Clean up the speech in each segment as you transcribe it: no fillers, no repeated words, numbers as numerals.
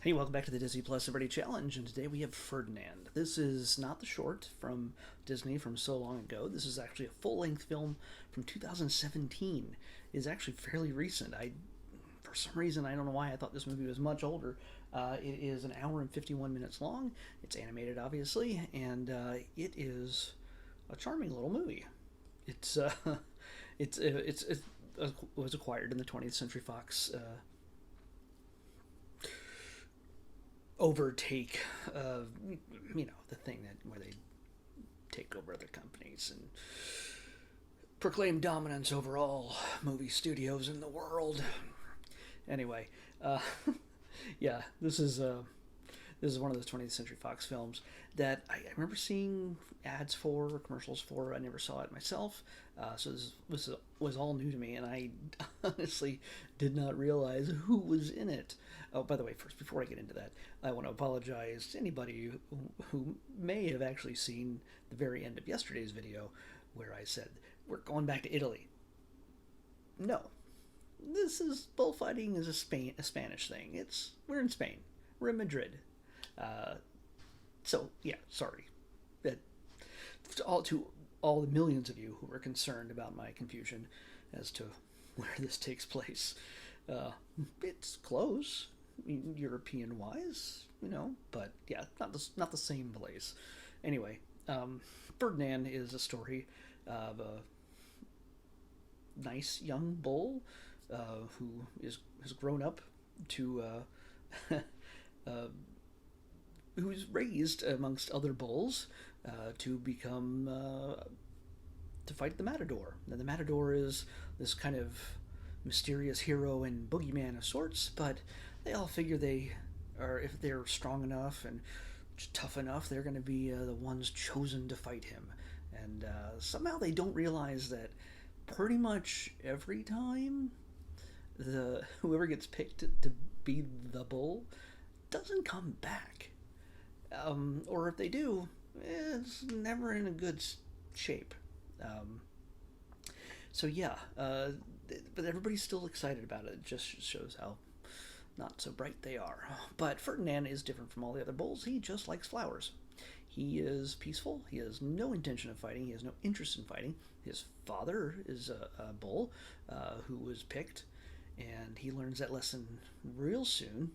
Hey, welcome back to the Disney Plus Everyday Challenge, and today we have Ferdinand. This is not the short from Disney from so long ago. This is actually a full-length film from 2017. It's actually fairly recent. For some reason, I don't know why I thought this movie was much older. It is an hour and 51 minutes long. It's animated, obviously, and it is a charming little movie. It's it was acquired in the 20th Century Fox overtake of the thing that where they take over other companies and proclaim dominance over all movie studios in the world. Anyway, uh, yeah, this is one of those 20th Century Fox films that I remember seeing ads for or commercials for. I never saw it myself, so this was all new to me, and I honestly did not realize who was in it. Oh, by the way, first, before I get into that, I want to apologize to anybody who may have actually seen the very end of yesterday's video where I said, we're going back to Italy. No. This is bullfighting is a Spanish thing. We're in Spain. We're in Madrid. Uh, so yeah, sorry. That to all the millions of you who were concerned about my confusion as to where this takes place. Uh, it's close, European wise, but yeah, not the same place. Anyway, Ferdinand is a story of a nice young bull who has grown up to uh, who's raised amongst other bulls to become to fight the Matador. Now, the Matador is this kind of mysterious hero and boogeyman of sorts, but they all figure they are, if they're strong enough and tough enough, they're going to be the ones chosen to fight him. And somehow they don't realize that pretty much every time the whoever gets picked to be the bull doesn't come back, or if they do, it's never in a good shape. Um, so yeah, but everybody's still excited about it. It just shows how not so bright they are. But Ferdinand is different from all the other bulls. He just likes flowers. He is peaceful. He has no intention of fighting. He has no interest in fighting. His father is a bull who was picked, and he learns that lesson real soon.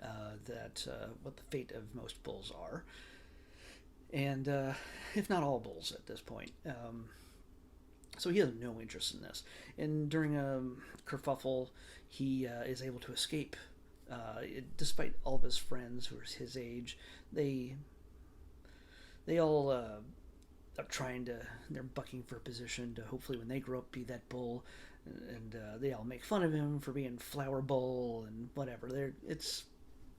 That what the fate of most bulls are, and if not all bulls at this point. So he has no interest in this. And during a kerfuffle, he is able to escape. Despite all of his friends who are his age, they all are trying to. They're bucking for a position to hopefully, when they grow up, be that bull. And they all make fun of him for being flower bull and whatever.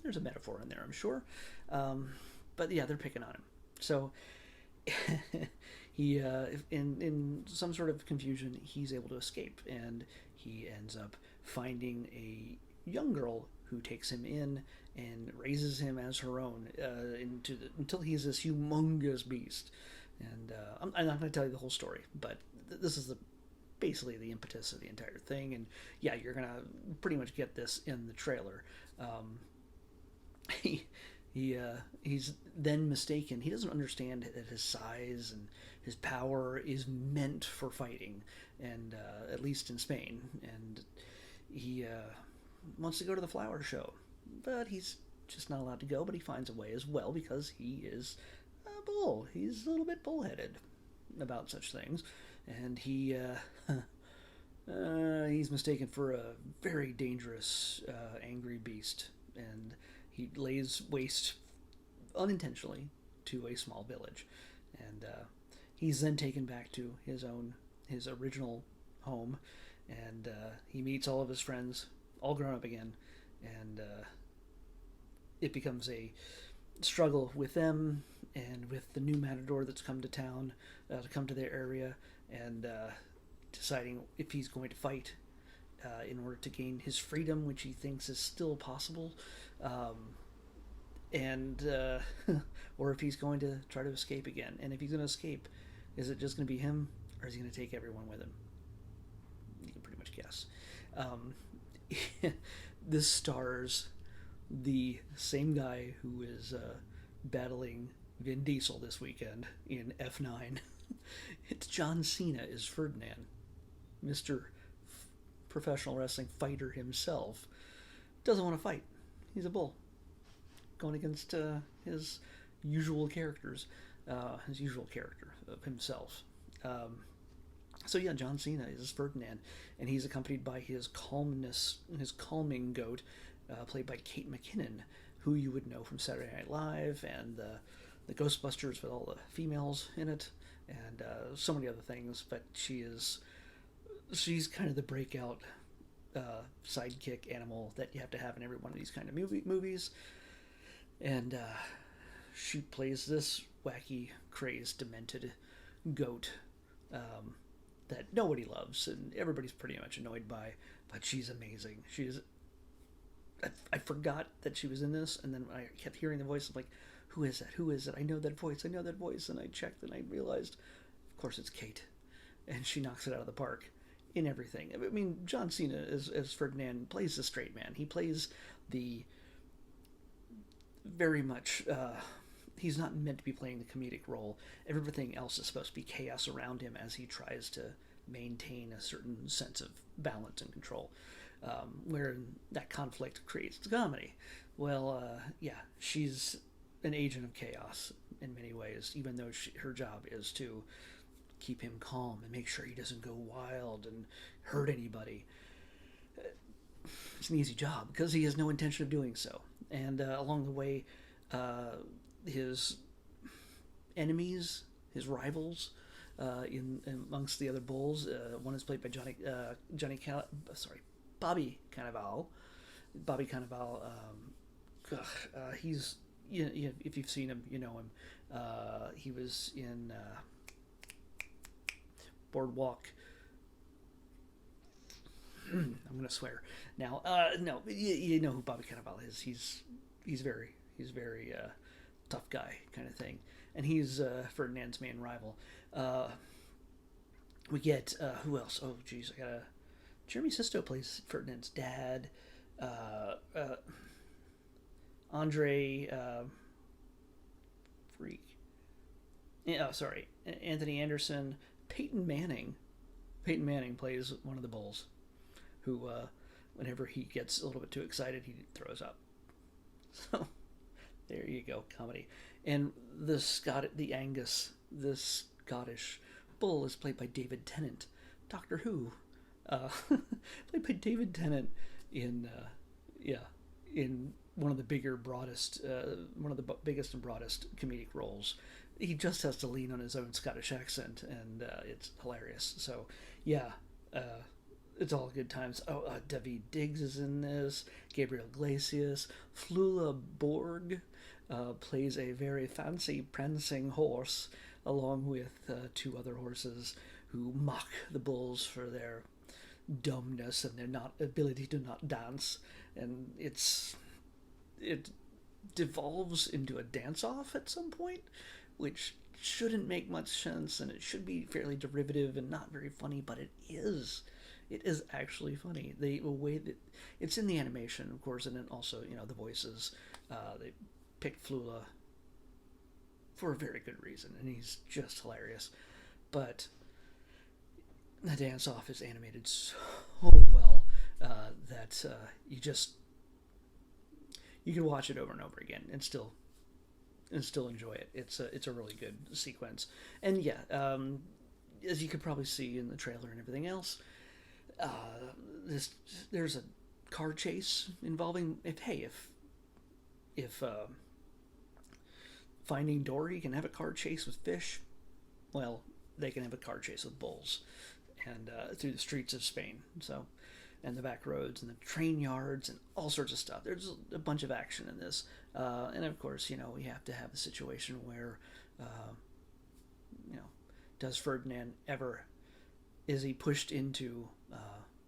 There's a metaphor in there, I'm sure. But yeah, they're picking on him. So he in some sort of confusion, he's able to escape, and he ends up finding a young girl who takes him in and raises him as her own until he's this humongous beast. And I'm not going to tell you the whole story, but this is basically the impetus of the entire thing. And yeah, you're going to pretty much get this in the trailer. He he's then mistaken. He doesn't understand that his size and his power is meant for fighting, and at least in Spain. And he wants to go to the flower show, but he's just not allowed to go. But he finds a way as well because he is a bull. He's a little bit bullheaded about such things, and he's mistaken for a very dangerous, angry beast, and he lays waste unintentionally to a small village, and he's then taken back to his original home, and he meets all of his friends, all grown up again, and it becomes a struggle with them and with the new matador that's come to town, to come to their area, and deciding if he's going to fight in order to gain his freedom, which he thinks is still possible, and or if he's going to try to escape again. And if he's going to escape, is it just going to be him, or is he going to take everyone with him? You can pretty much guess. Um, this stars the same guy who is battling Vin Diesel this weekend in F9. It's John Cena as Ferdinand, Mr. Professional wrestling fighter himself. Doesn't want to fight. He's a bull. Going against his usual characters, his usual character of himself. So yeah, John Cena is Ferdinand, and he's accompanied by his calming goat, played by Kate McKinnon, who you would know from Saturday Night Live and the Ghostbusters with all the females in it, and so many other things. But she's kind of the breakout sidekick animal that you have to have in every one of these kind of movies, and she plays this wacky, crazed, demented goat. That nobody loves and everybody's pretty much annoyed by, but she's amazing. I forgot that she was in this, and then I kept hearing the voice. I'm like, who is that? Who is it? I know that voice. And I checked and I realized, of course, it's Kate. And she knocks it out of the park in everything. I mean, John Cena, as Ferdinand, plays the straight man. He plays the very much... he's not meant to be playing the comedic role. Everything else is supposed to be chaos around him as he tries to maintain a certain sense of balance and control, where that conflict creates the comedy. Well, yeah, she's an agent of chaos in many ways, even though her job is to keep him calm and make sure he doesn't go wild and hurt anybody. It's an easy job because he has no intention of doing so. And along the way, his enemies, his rivals, amongst the other bulls. One is played by Bobby Cannavale. Bobby Cannavale. He's if you've seen him, you know him. He was in Boardwalk. I'm gonna swear now. No, you know who Bobby Cannavale is. He's very tough guy kind of thing, and he's Ferdinand's main rival. We get who else? Oh, geez, Jeremy Sisto plays Ferdinand's dad. Andre Freak. Yeah, oh, sorry, Anthony Anderson. Peyton Manning. Peyton Manning plays one of the bulls, who whenever he gets a little bit too excited, he throws up. So. There you go, comedy. And the Angus, the Scottish bull, is played by David Tennant, Doctor Who, played by David Tennant in one of the biggest and broadest comedic roles. He just has to lean on his own Scottish accent, and it's hilarious. So yeah. It's all good times. David Diggs is in this. Gabriel Iglesias. Flula Borg plays a very fancy prancing horse, along with two other horses who mock the bulls for their dumbness and their ability to not dance. And it devolves into a dance-off at some point, which shouldn't make much sense, and it should be fairly derivative and not very funny, but it is. It is actually funny. The way that it's in the animation, of course, and then also, the voices. They picked Flula for a very good reason, and he's just hilarious. But the dance-off is animated so well that you can watch it over and over again and still enjoy it. It's a really good sequence, and yeah, as you could probably see in the trailer and everything else. There's a car chase involving if Finding Dory can have a car chase with fish, well, they can have a car chase with bulls, and through the streets of Spain. So, and the back roads and the train yards and all sorts of stuff. There's a bunch of action in this, and of course, we have to have a situation where, does Ferdinand is he pushed into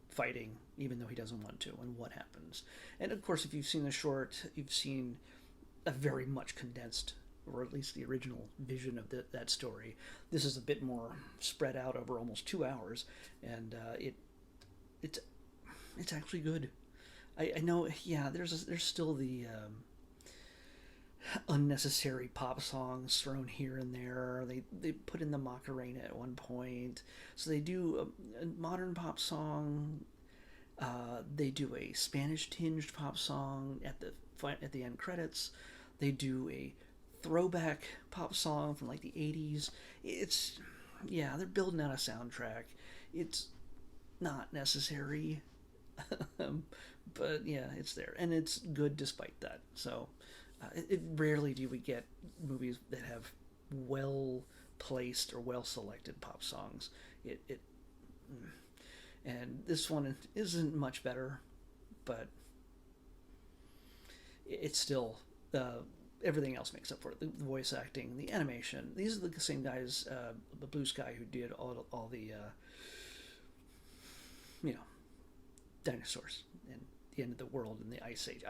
fighting even though he doesn't want to, and what happens? And of course, if you've seen the short, you've seen a very much condensed, or at least the original vision of that story. This is a bit more spread out over almost 2 hours, and it's actually good. I know, yeah, there's still the unnecessary pop songs thrown here and there. They put in the Macarena at one point, so they do a modern pop song. They do a Spanish tinged pop song at the end credits. They do a throwback pop song from like the 80s. It's, yeah, they're building out a soundtrack. It's not necessary, but yeah, it's there, and it's good despite that. So rarely do we get movies that have well placed or well selected pop songs. It and this one isn't much better, but it's still everything else makes up for it. The voice acting, the animation. These are the same guys, the Blue Sky, who did all the you know, dinosaurs and the end of the world and the Ice Age,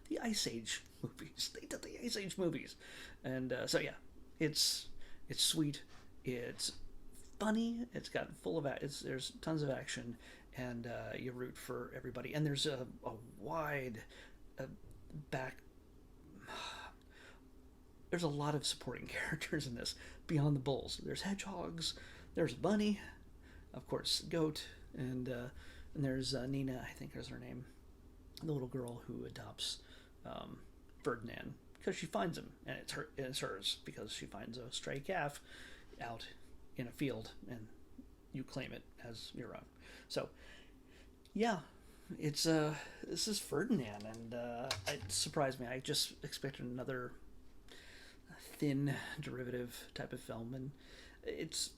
the Ice Age movies. They did the Ice Age movies, and so yeah, it's sweet, it's funny, it's got full of there's tons of action, and you root for everybody, and there's a wide back. There's a lot of supporting characters in this beyond the bulls. There's hedgehogs, there's Bunny, of course, Goat, and there's Nina, I think is her name, the little girl who adopts Ferdinand because she finds him, and it's hers because she finds a stray calf out in a field, and you claim it as your own. So, yeah, it's this is Ferdinand, and it surprised me. I just expected another thin derivative type of film, and it's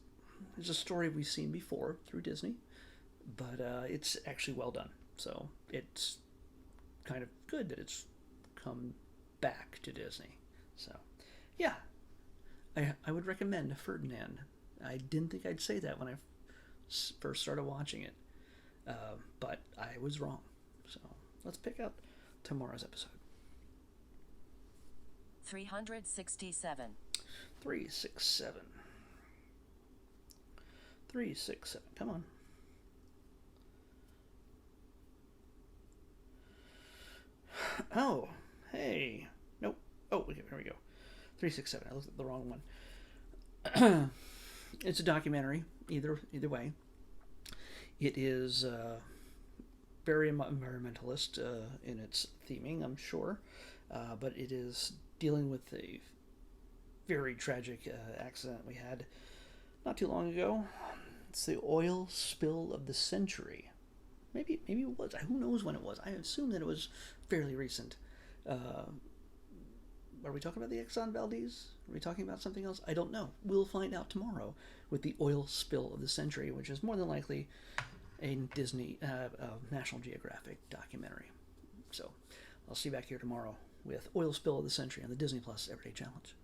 a story we've seen before through Disney, but it's actually well done. So it's kind of good that it's come back to Disney. So, yeah, I would recommend Ferdinand. I didn't think I'd say that when I first started watching it, but I was wrong. So let's pick up tomorrow's episode. 367. 367. 367. Come on. Oh, hey. Nope. Oh, okay, here we go. 367. I looked at the wrong one. It's a documentary, either way. It is very environmentalist in its theming, I'm sure, but it is dealing with a very tragic accident we had not too long ago. It's the oil spill of the century. Maybe it was. Who knows when it was? I assume that it was fairly recent. Are we talking about the Exxon Valdez? Are we talking about something else? I don't know. We'll find out tomorrow with the oil spill of the century, which is more than likely a Disney, National Geographic documentary. So I'll see you back here tomorrow with Oil Spill of the Century on the Disney Plus Everyday Challenge.